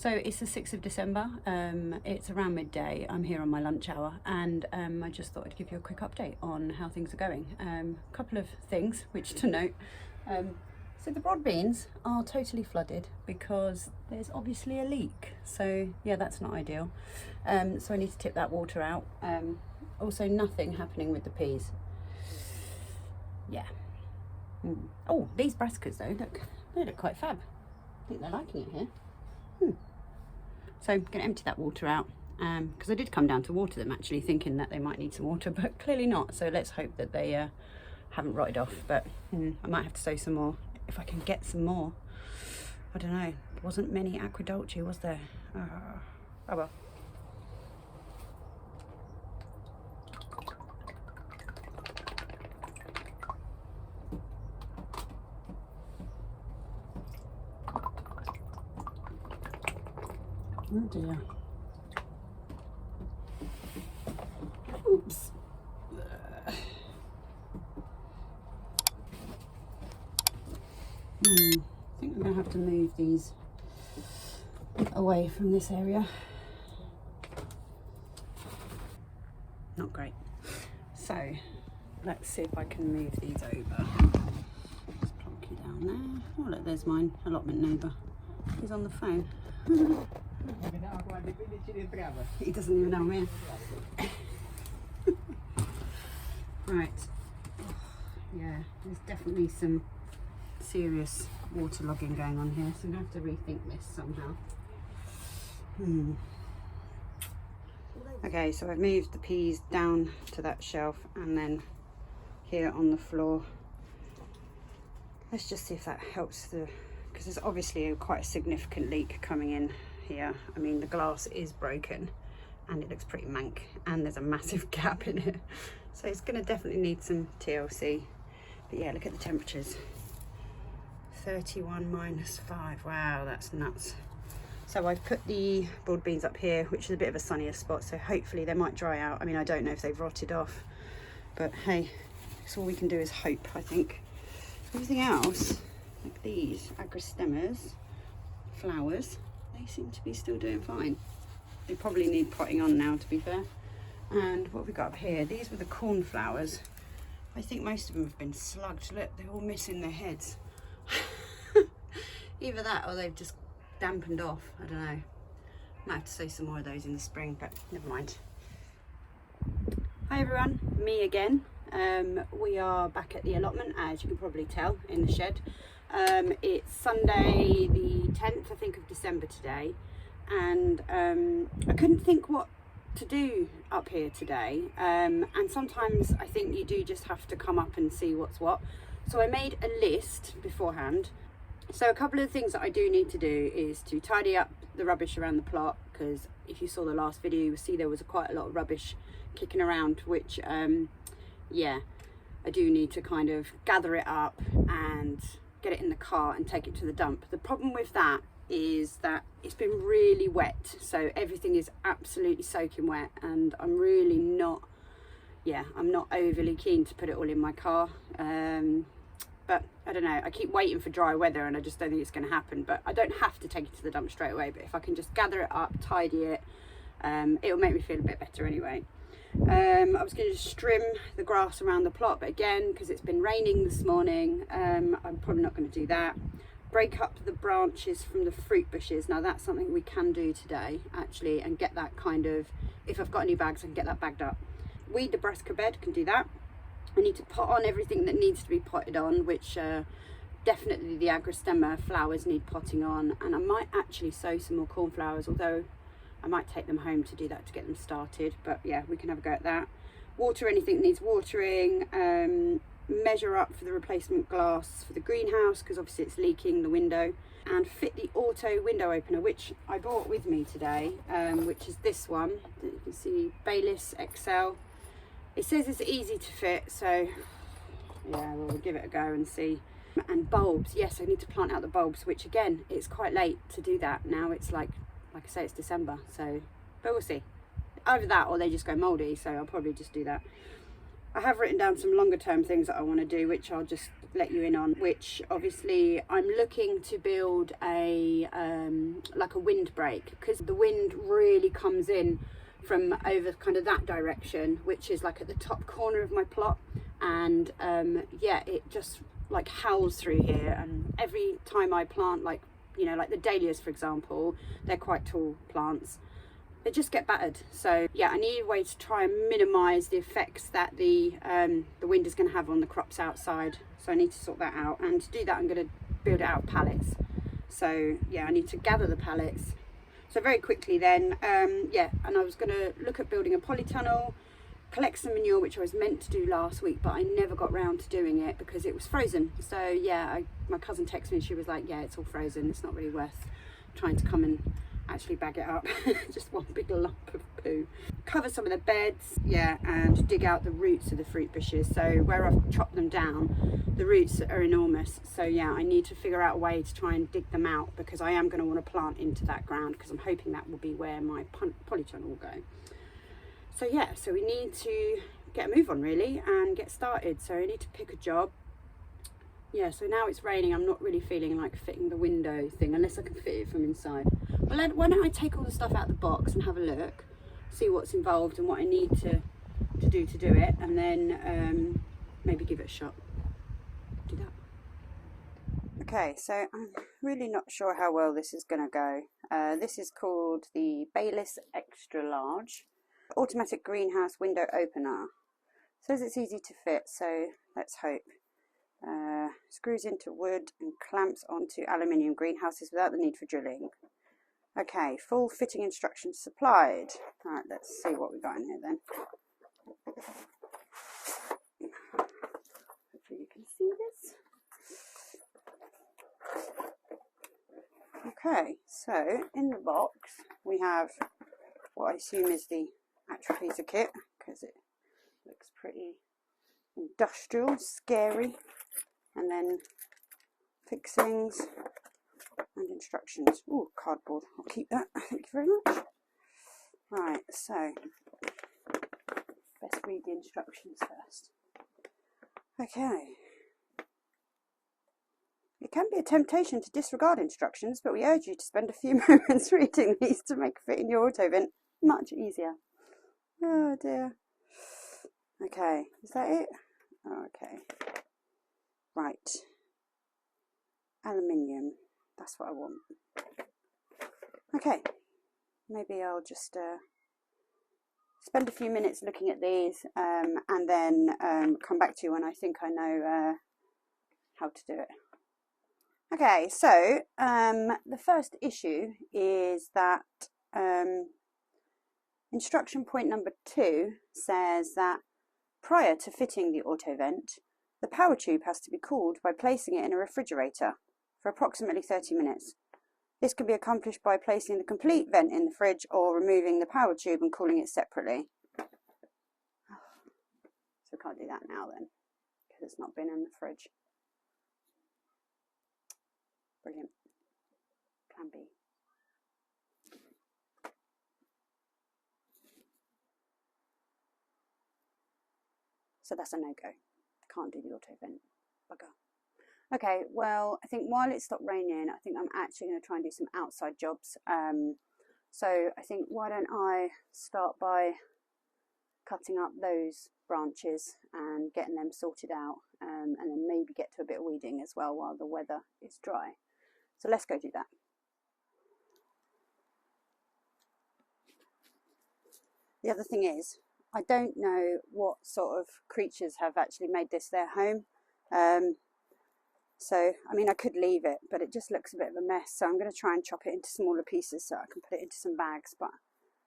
So it's the 6th of December, it's around midday, I'm here on my lunch hour, and I just thought I'd give you a quick update on how things are going. A couple of things which to note. So the broad beans are totally flooded because there's obviously a leak, so yeah, that's not ideal. So I need to tip that water out. Also nothing happening with the peas. Yeah. Oh, these brassicas though, look, they look quite fab. I think they're liking it here. So I'm going to empty that water out because I did come down to water them actually, thinking that they might need some water, but clearly not. So let's hope that they haven't rotted off. But I might have to sow some more if I can get some more. I don't know. There wasn't many aqua dolce, was there? Oh well. Oh dear. Oops. I think I'm going to have to move these away from this area. Not great. So let's see if I can move these over. Just plonk you down there. Oh look, there's mine allotment neighbour. He's on the phone. He doesn't even know I'm here. Right. Yeah, there's definitely some serious waterlogging going on here, so I'm going to have to rethink this somehow. Okay, so I've moved the peas down to that shelf and then here on the floor. Let's just see if that helps because there's obviously quite a significant leak coming in here. I mean, the glass is broken and it looks pretty mank and there's a massive gap in it. So it's going to definitely need some TLC. But yeah, look at the temperatures. 31 minus 5. Wow, that's nuts. So I've put the broad beans up here, which is a bit of a sunnier spot, so hopefully they might dry out. I mean, I don't know if they've rotted off, but hey, that's all we can do is hope, I think. Everything else, like these agrostemmas, flowers, they seem to be still doing fine. They probably need potting on now, to be fair. And what have we got up here? These were the cornflowers. I think most of them have been slugged. Look, they're all missing their heads. Either that or they've just dampened off. I don't know. Might have to sow some more of those in the spring, but never mind. Hi everyone, me again. We are back at the allotment, as you can probably tell, in the shed. It's Sunday the 10th, I think, of December today, and I couldn't think what to do up here today, and sometimes I think you do just have to come up and see what's what. So I made a list beforehand. So a couple of things that I do need to do is to tidy up the rubbish around the plot, because if you saw the last video you will see there was quite a lot of rubbish kicking around, which yeah, I do need to kind of gather it up and get it in the car and take it to the dump. The problem with that is that it's been really wet, so everything is absolutely soaking wet, and I'm really not, yeah, I'm not overly keen to put it all in my car. But I don't know, I keep waiting for dry weather and I just don't think it's going to happen. But I don't have to take it to the dump straight away, but if I can just gather it up, tidy it, it'll make me feel a bit better anyway. I was going to just trim the grass around the plot, but again, because it's been raining this morning, I'm probably not going to do that. Break up the branches from the fruit bushes. Now that's something we can do today actually, and get that kind of, if I've got any bags I can get that bagged up. Weed the brassica bed, can do that. I need to pot on everything that needs to be potted on, which definitely the agrostemma flowers need potting on, and I might actually sow some more cornflowers, although I might take them home to do that to get them started. But yeah, we can have a go at that. Water anything that needs watering. Measure up for the replacement glass for the greenhouse, because obviously it's leaking the window, and fit the auto window opener, which I brought with me today, which is this one that you can see, Bayliss XL. It says it's easy to fit, so yeah, we'll give it a go and see. And bulbs, yes, I need to plant out the bulbs, which again, it's quite late to do that now. It's like I say, it's December, so, but we'll see. Either that or they just go mouldy, so I'll probably just do that. I have written down some longer term things that I want to do, which I'll just let you in on, which obviously I'm looking to build a like a windbreak, because the wind really comes in from over kind of that direction, which is like at the top corner of my plot, and yeah, it just like howls through here. And every time I plant, like, you know, like the dahlias for example, they're quite tall plants, they just get battered. So yeah, I need a way to try and minimize the effects that the wind is going to have on the crops outside. So I need to sort that out, and to do that I'm going to build it out of pallets. So yeah, I need to gather the pallets. So very quickly then, yeah, and I was going to look at building a polytunnel, collect some manure, which I was meant to do last week, but I never got round to doing it because it was frozen. So yeah, my cousin texted me and she was like, yeah, it's all frozen, it's not really worth trying to come and actually bag it up. Just one big lump of poo. Cover some of the beds, yeah, and dig out the roots of the fruit bushes. So where I've chopped them down, the roots are enormous. So yeah, I need to figure out a way to try and dig them out, because I am going to want to plant into that ground, because I'm hoping that will be where my polytunnel will go. So yeah, so we need to get a move on really and get started. So I need to pick a job. Yeah, so now it's raining, I'm not really feeling like fitting the window thing unless I can fit it from inside. Well, why don't I take all the stuff out of the box and have a look, see what's involved and what I need to do it, and then maybe give it a shot. Do that. Okay, so I'm really not sure how well this is going to go. This is called the Baylis Extra Large Automatic Greenhouse Window Opener. Says it's easy to fit, so let's hope. Screws into wood and clamps onto aluminium greenhouses without the need for drilling. Okay, full fitting instructions supplied. Alright, let's see what we've got in here then. Hopefully you can see this. Okay, so in the box we have what I assume is the actual piece of kit, because it looks pretty industrial, scary, and then fixings and instructions. Ooh, cardboard, I'll keep that, thank you very much. Right, so best read the instructions first. Okay. It can be a temptation to disregard instructions, but we urge you to spend a few moments reading these to make fitting your Autovent much easier. Oh dear. Okay, is that it? Okay. Right. Aluminium. That's what I want. Okay. Maybe I'll just spend a few minutes looking at these and then come back to you when I think I know how to do it. Okay, so the first issue is that instruction point number 2 says that prior to fitting the Autovent, the power tube has to be cooled by placing it in a refrigerator for approximately 30 minutes. This can be accomplished by placing the complete vent in the fridge or removing the power tube and cooling it separately. So I can't do that now then, because it's not been in the fridge. Brilliant. Plan B. So that's a no-go. Can't do the Autovent. Bugger. Okay, well, I think while it stopped raining, I think I'm actually going to try and do some outside jobs. So I think, why don't I start by cutting up those branches and getting them sorted out, and then maybe get to a bit of weeding as well while the weather is dry. So let's go do that. The other thing is, I don't know what sort of creatures have actually made this their home. So, I mean, I could leave it, but it just looks a bit of a mess. So I'm going to try and chop it into smaller pieces so I can put it into some bags. But,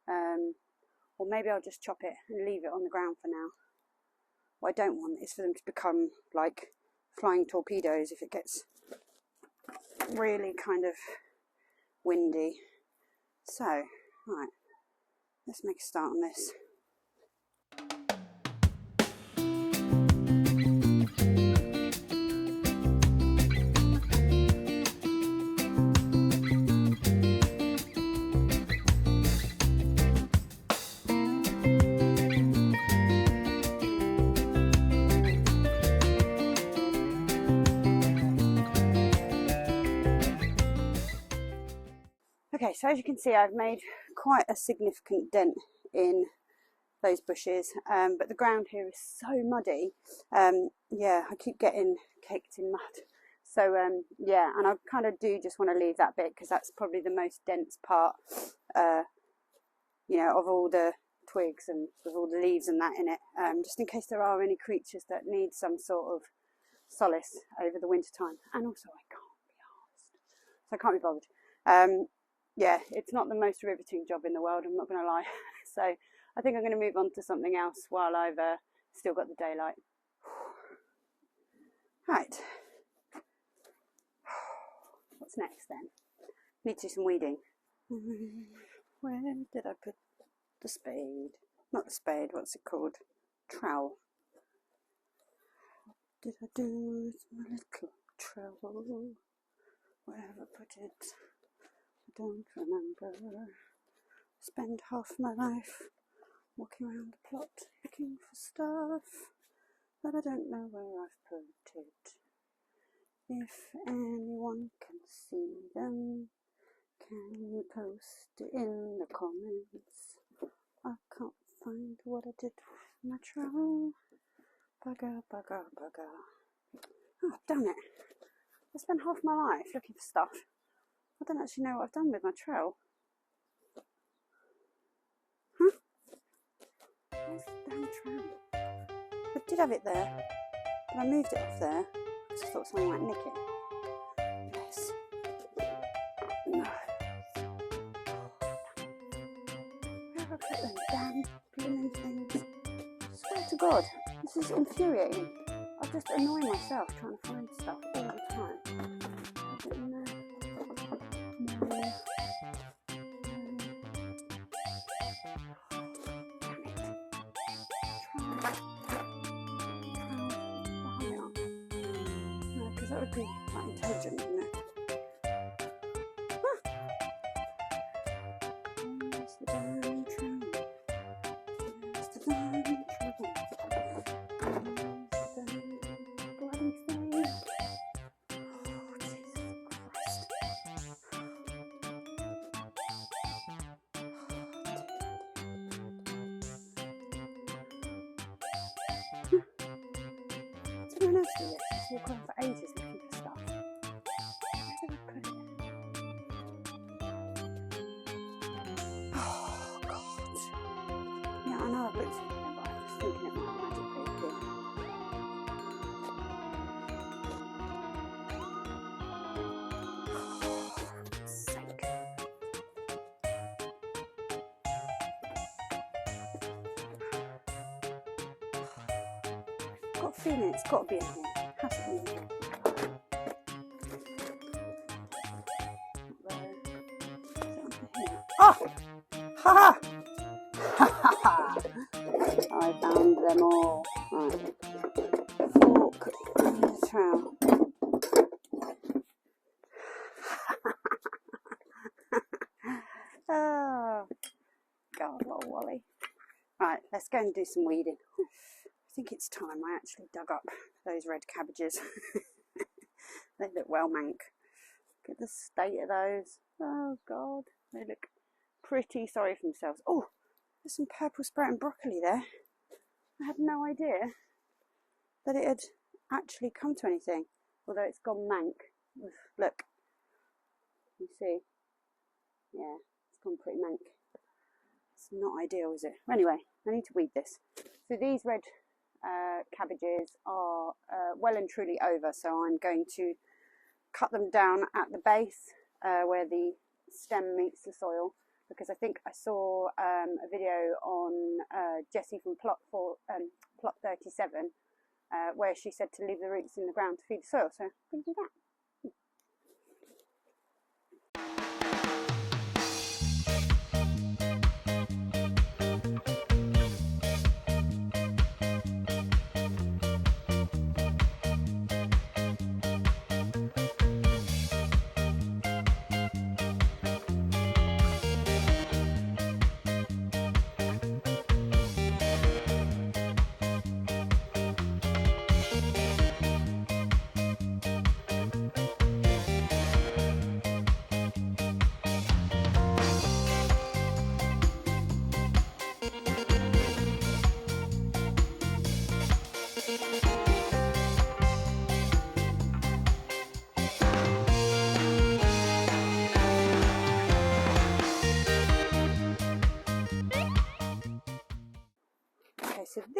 or maybe I'll just chop it and leave it on the ground for now. What I don't want is for them to become like flying torpedoes if it gets really kind of windy. So, right, let's make a start on this. Okay, so as you can see, I've made quite a significant dent in those bushes, but the ground here is so muddy. Yeah, I keep getting caked in mud. So yeah, and I kind of do just want to leave that bit because that's probably the most dense part, you know, of all the twigs and with all the leaves and that in it, just in case there are any creatures that need some sort of solace over the winter time. And also I can't be arsed, so I can't be bothered. Yeah, it's not the most riveting job in the world, I'm not going to lie. So I think I'm going to move on to something else while I've still got the daylight. Right, what's next then? Need to do some weeding. Where did I put the spade? Not the spade, what's it called? Trowel. What did I do with my little trowel? Where have I put it? I don't remember. Spend half my life walking around the plot looking for stuff that I don't know where I've put it. If anyone can see them, can you post it in the comments? I can't find what I did with my trowel. Bugger, bugger, bugger. Oh, damn it. I spent half my life looking for stuff. I don't actually know what I've done with my trowel. Huh? Where's the damn trowel? I did have it there, but I moved it off there because I thought someone might nick it. Yes. No. Where have I put them damn blooming things? I swear to God, this is infuriating. I just annoy myself trying to find stuff all the time. Is it in there? No. Because that would be quite intelligent, wouldn't it? Where's the damn trowel? Where's the damn trowel? Where's the damn bloody thing? Oh, Jesus Christ. What's everyone else do this? Just walk around for ages looking for stuff. Where did I put it? Oh, God. Yeah, I know I've looked at it, but I'm just thinking it might magically appear. Oh, for God's sake. I've got a feeling it's got to be in here. It has to be in here. Oh! Ha ha! Ha ha ha! I found them all. Right. Fork and the trowel. Oh, God, what a wally. Right, let's go and do some weeding. I think it's time I actually dug up those red cabbages. They look well mank. Look at the state of those. Oh, God. They look pretty sorry for themselves. Oh, there's some purple sprouting broccoli there. I had no idea that it had actually come to anything, although it's gone mank. Look, you see, yeah, it's gone pretty mank. It's not ideal, is it? Anyway, I need to weed this. So these red cabbages are well and truly over, so I'm going to cut them down at the base where the stem meets the soil, because I think I saw a video on Jessie from plot 37 where she said to leave the roots in the ground to feed the soil, so I'm going to do that.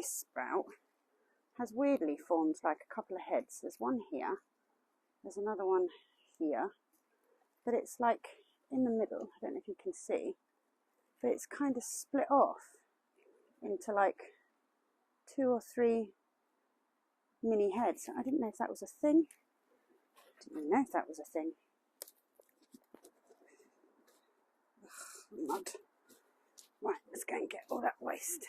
this sprout has weirdly formed like a couple of heads. There's one here, there's another one here, but it's like in the middle. I don't know if you can see, but it's kind of split off into like 2 or 3 mini heads. I didn't know if that was a thing. Didn't know if that was a thing. Ugh, mud. Right, let's go and get all that waste.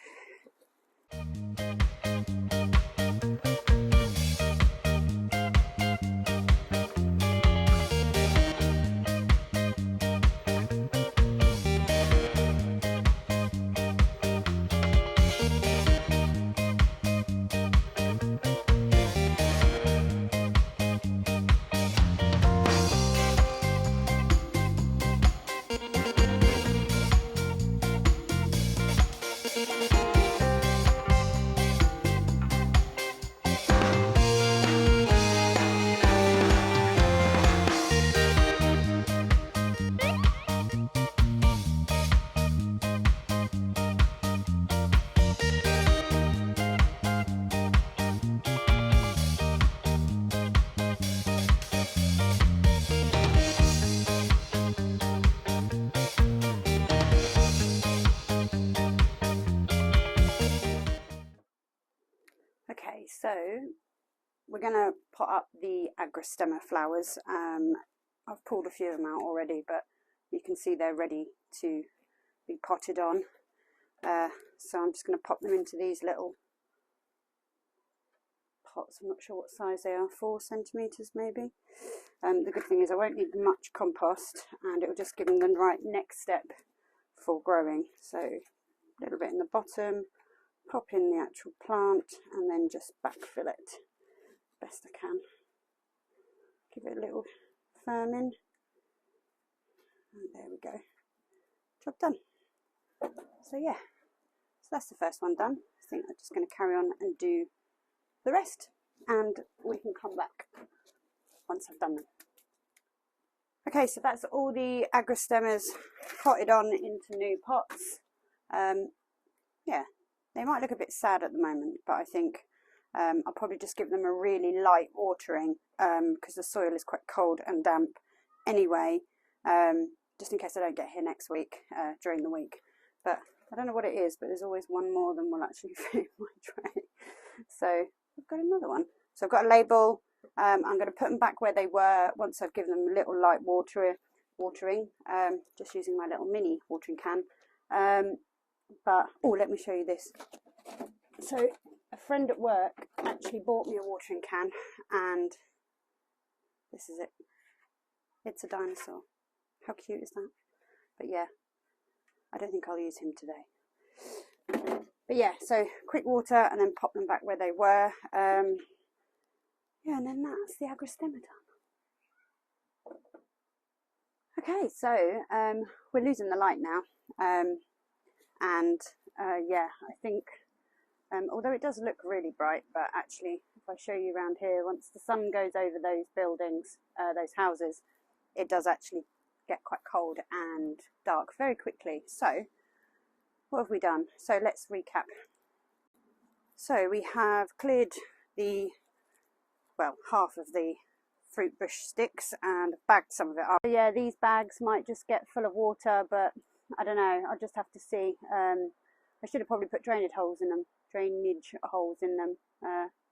Okay, so we're going to pot up the agrostemma flowers. I've pulled a few of them out already, but you can see they're ready to be potted on. So I'm just going to pop them into these little pots. I'm not sure what size they are, 4 centimetres maybe. The good thing is I won't need much compost, and it will just give them the right next step for growing. So a little bit in the bottom, pop in the actual plant, and then just backfill it best I can. Give it a little firming, and there we go. Job done. So yeah, so that's the first one done. I think I'm just going to carry on and do the rest, and we can come back once I've done them. Okay, so that's all the agrostemmas potted on into new pots. Yeah, they might look a bit sad at the moment, but I think I'll probably just give them a really light watering because the soil is quite cold and damp anyway, just in case I don't get here next week during the week. But I don't know what it is, but there's always one more than will actually fit in my tray. So I've got another one. So I've got a label. I'm going to put them back where they were once I've given them a little light watering, just using my little mini watering can. But, oh, let me show you this. So a friend at work actually bought me a watering can, and this is it. It's a dinosaur. How cute is that? But yeah, I don't think I'll use him today. But yeah, so quick water and then pop them back where they were. Yeah, and then that's the agrostemma done. Okay, so we're losing the light now. Yeah, I think, although it does look really bright, but actually, if I show you around here, once the sun goes over those buildings, those houses, it does actually get quite cold and dark very quickly. So, what have we done? So let's recap. So we have cleared the, well, half of the fruit bush sticks and bagged some of it up. Yeah, these bags might just get full of water, but I don't know, I'll just have to see. I should have probably put drainage holes in them,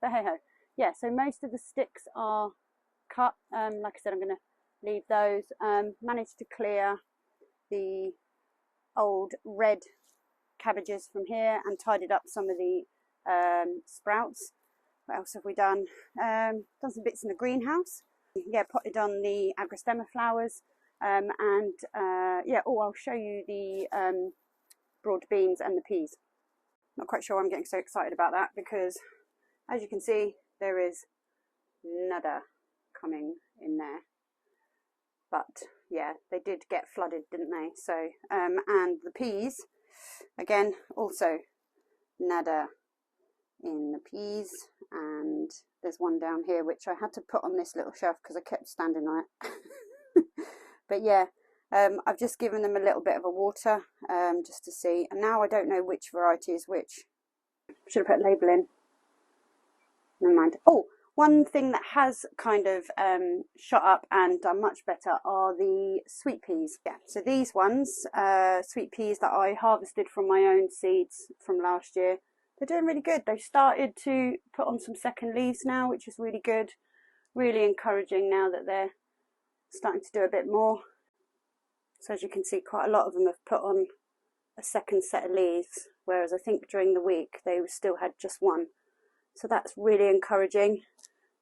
but hey ho. Yeah, so most of the sticks are cut. Like I said, I'm going to leave those. Managed to clear the old red cabbages from here and tidied up some of the sprouts. What else have we done? Done some bits in the greenhouse. Yeah, potted on the agrostemma flowers. Yeah, oh, I'll show you the broad beans and the peas. Not quite sure why I'm getting so excited about that, because as you can see, there is nada coming in there. But yeah, they did get flooded, didn't they? So and the peas, again, also nada in the peas. And there's one down here which I had to put on this little shelf because I kept standing on it. But yeah, I've just given them a little bit of a water just to see, and now I don't know which variety is which. Should have put a label in. Never mind. Oh, one thing that has kind of shot up and done much better are the sweet peas. Yeah, so these ones, sweet peas that I harvested from my own seeds from last year, they're doing really good. They've started to put on some second leaves now, which is really good. Really encouraging now that they're starting to do a bit more. So as you can see, quite a lot of them have put on a second set of leaves, whereas I think during the week they still had just one. So that's really encouraging.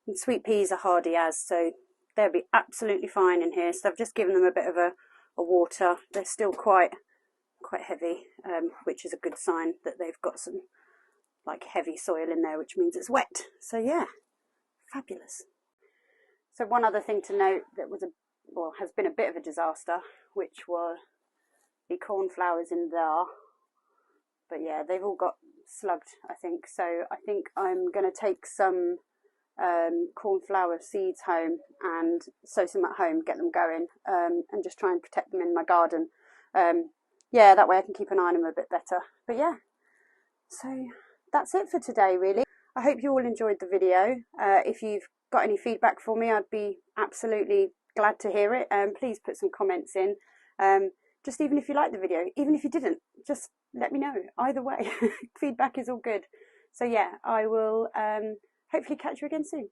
And sweet peas are hardy as, so they'll be absolutely fine in here. So I've just given them a bit of a water. They're still quite heavy, which is a good sign that they've got some like heavy soil in there, which means it's wet. So yeah, fabulous. So one other thing to note that was has been a bit of a disaster, which were the cornflowers in there. But yeah, they've all got slugged, I think. So I think I'm going to take some cornflower seeds home and sow some at home, get them going, and just try and protect them in my garden. Yeah, that way I can keep an eye on them a bit better. But yeah, so that's it for today, really. I hope you all enjoyed the video. If you've got any feedback for me, I'd be absolutely glad to hear it. Please put some comments in. Just even if you liked the video, even if you didn't, just let me know. Either way, feedback is all good. So yeah, I will hopefully catch you again soon.